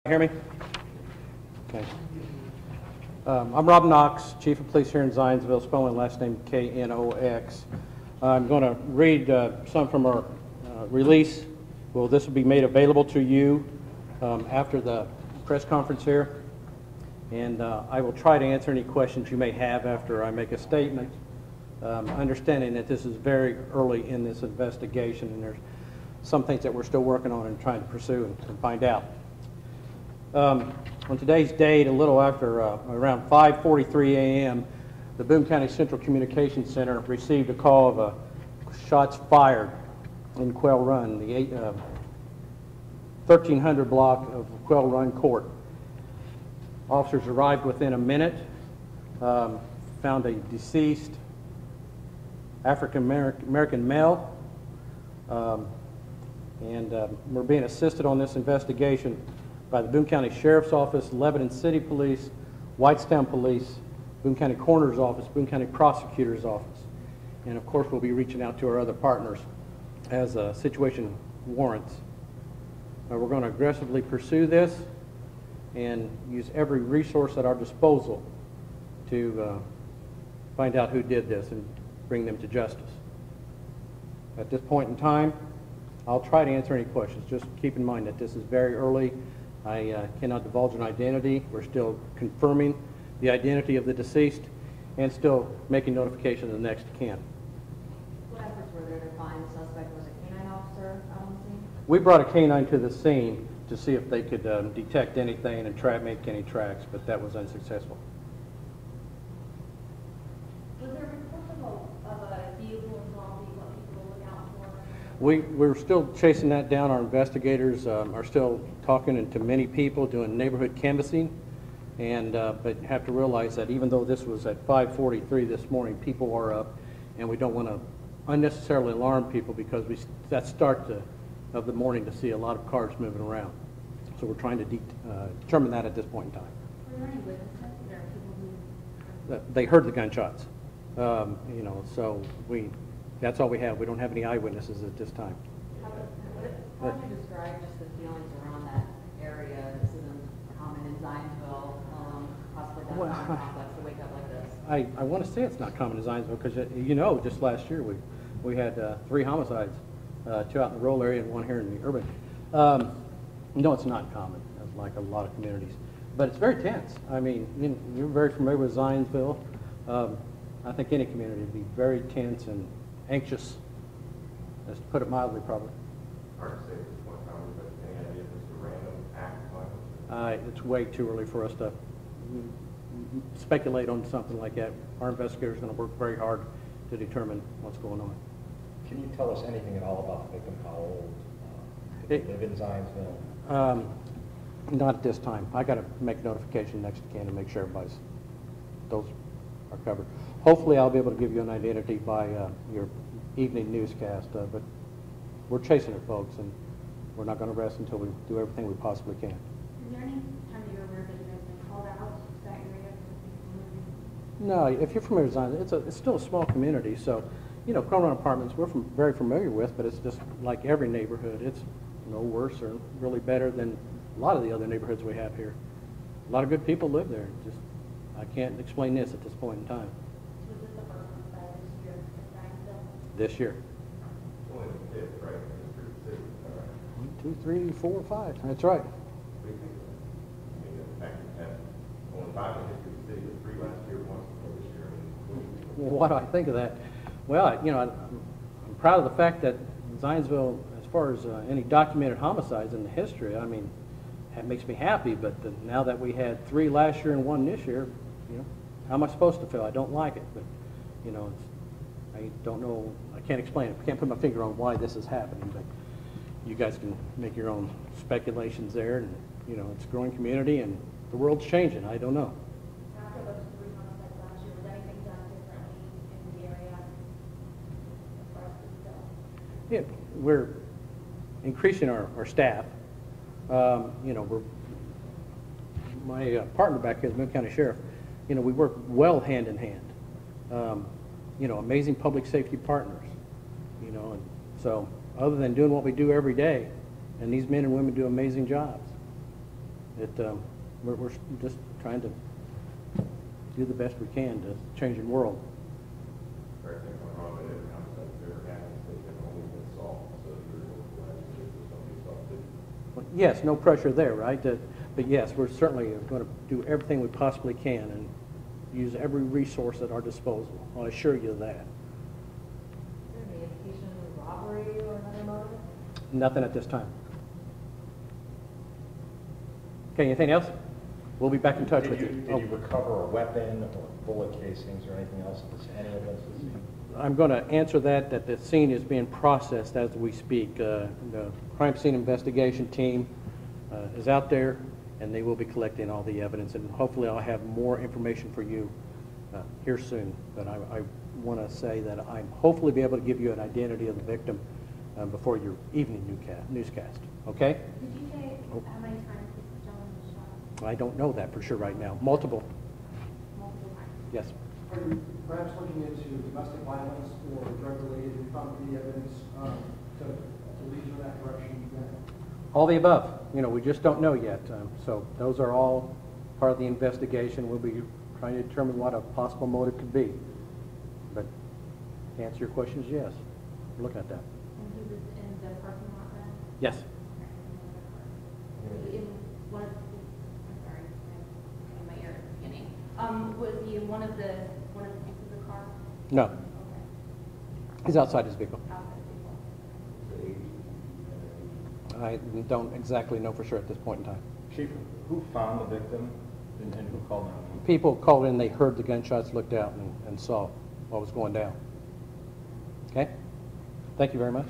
Hear me? Okay. I'm Rob Knox, Chief of Police here in Zionsville, spelling last name K-N-O-X. I'm going to read some from our release. Well, this will be made available to you after the press conference here. And I will try to answer any questions you may have after I make a statement, understanding that this is very early in this investigation and there's some things that we're still working on and trying to pursue and find out. On today's date, a little after around 5:43 a.m., the Boone County Central Communications Center received a call of shots fired in Quail Run, the 1300 block of Quail Run Court. Officers arrived within a minute, found a deceased African-American male, and we're being assisted on this investigation by the Boone County Sheriff's Office, Lebanon City Police, Whitestown Police, Boone County Coroner's Office, Boone County Prosecutor's Office. And of course, we'll be reaching out to our other partners as a situation warrants. We're going to aggressively pursue this and use every resource at our disposal to find out who did this and bring them to justice. At this point in time, I'll try to answer any questions. Just keep in mind that this is very early. I cannot divulge an identity. We're still confirming the identity of the deceased and still making notification of the next of kin. What efforts were there to find the suspect? Was a canine officer out on the scene? We brought a canine to the scene to see if they could detect anything and make any tracks, but that was unsuccessful. Was there a report of a vehicle involved, what people to look out for? We're still chasing that down. Our investigators are still talking to many people, doing neighborhood canvassing, and but you have to realize that even though this was at 5:43 this morning, people are up, and we don't want to unnecessarily alarm people because that start of the morning to see a lot of cars moving around. So we're trying to determine that at this point in time. Were there any witnesses? Were there people who... They heard the gunshots, you know, so that's all we have. We don't have any eyewitnesses at this time. How would you describe just the feelings around that area? This isn't common in Zionsville, possibly downtown complex to wake up like this. I want to say it's not common in Zionsville because, you know, just last year we had 3 homicides, 2 out in the rural area and 1 here in the urban. No, it's not common, like a lot of communities. But it's very tense. I mean, you're very familiar with Zionsville. I think any community would be very tense and anxious, just to put it mildly, probably. Hard to say at this point, probably, but any idea if it's a random act of violence? It's way too early for us to speculate on something like that. Our investigators are going to work very hard to determine what's going on. Can you tell us anything at all about the victim? How old? Did they live in Zionsville? Not at this time. I got to make notification next to kin to make sure those are covered. Hopefully, I'll be able to give you an identity by your evening newscast. But we're chasing it, folks, and we're not going to rest until we do everything we possibly can. Is there any time you're aware that you guys have been called out to that area? No, if you're familiar with Zionsville, it's still a small community, so, you know, Quail Run Apartments we're very familiar with, but it's just like every neighborhood. It's no worse or really better than a lot of the other neighborhoods we have here. A lot of good people live there. Just I can't explain this at this point in time. Was this the first homicide this year in Zionsville? This year. It's only the 5th, right, in the city, all right. 1, 2, 3, 4, 5. That's right. We think, I mean, the fact that only 5 in the history of the city, but 3 last year, 1 this year. Well, what do I think of that? Well, you know, I'm proud of the fact that Zionsville, as far as any documented homicides in the history, I mean, that makes me happy. But now that we had 3 last year and 1 this year, you know, how am I supposed to feel? I don't like it, but you know, I don't know. I can't explain it. I can't put my finger on why this is happening, but you guys can make your own speculations there. And you know, it's a growing community, and the world's changing. I don't know. After those 3 homicides last year, was anything done differently in the area as far as the Yeah, we're increasing our staff. You know, my partner back here, the Boone County Sheriff, you know, we work well hand in hand. You know, amazing public safety partners. You know, and so other than doing what we do every day, and these men and women do amazing jobs. We're just trying to do the best we can to change the world. Correct me if I'm wrong, but every homicide that's ever happened, they can only been solved, so you're glad to see somebody solved it. Well, yes, no pressure there, right? But yes, we're certainly going to do everything we possibly can and use every resource at our disposal. I'll assure you of that. Is there any indication of robbery or another motive? Nothing at this time. Okay, anything else? We'll be back in touch with you. Did you recover a weapon or bullet casings or anything else? Is any of this? I'm going to answer that the scene is being processed as we speak. The crime scene investigation team is out there, and they will be collecting all the evidence, and hopefully I'll have more information for you here soon. But I want to say that I'm hopefully be able to give you an identity of the victim before your evening newscast. Okay? Did you say how many times this gentleman was shot? I don't know that for sure right now. Multiple. Multiple times. Yes. Are you perhaps looking into domestic violence or drug-related property evidence to lead you in that direction? All the above. You know, we just don't know yet. So those are all part of the investigation. We'll be trying to determine what a possible motive could be. But to answer your questions, yes. We're looking at that. And he was in the parking lot then? Yes. In one of the, I'm sorry, I had my ear at the beginning. Was he in one of the seats of the car? No. Okay. He's outside his vehicle. Outside the vehicle. I don't exactly know for sure at this point in time. Chief, who found the victim and who called 911? People called in, they heard the gunshots, looked out, and saw what was going down. Okay? Thank you very much.